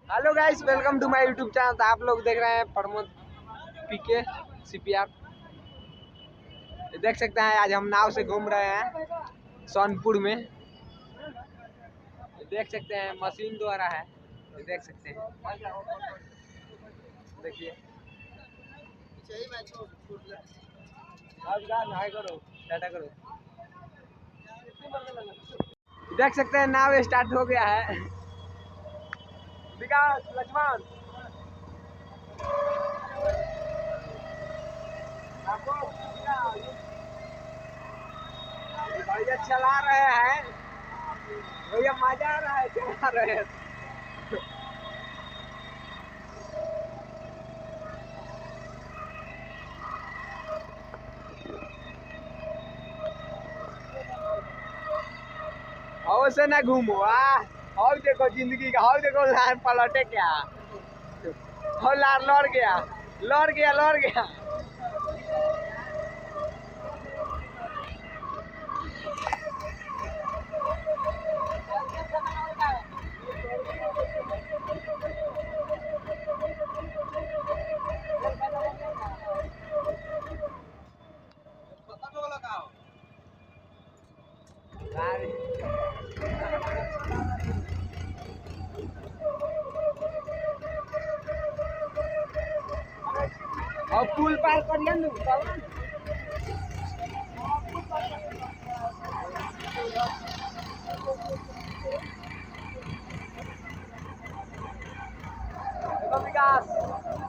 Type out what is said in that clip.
Hello guys, welcome to my YouTube channel. तो आप लोग देख रहे हैं प्रमोद पीके सीपीआर। देख सकते हैं आज हम नाव से घूम रहे हैं सोनपुर में। देख सकते हैं मशीन द्वारा है, देख सकते हैं। देखिए करो टाटा करो। देख सकते हैं नाव स्टार्ट हो गया है। विकास लक्ष्मण भैया चला रहे हैं, भैया मजा आ रहा है चला रहे हैं। और से ना घूमो और देखो जिंदगी का, और देखो लार पलटे क्या, और लार लड़ गया लड़ गया लड़ गया। और पुल पार करिए न विकास।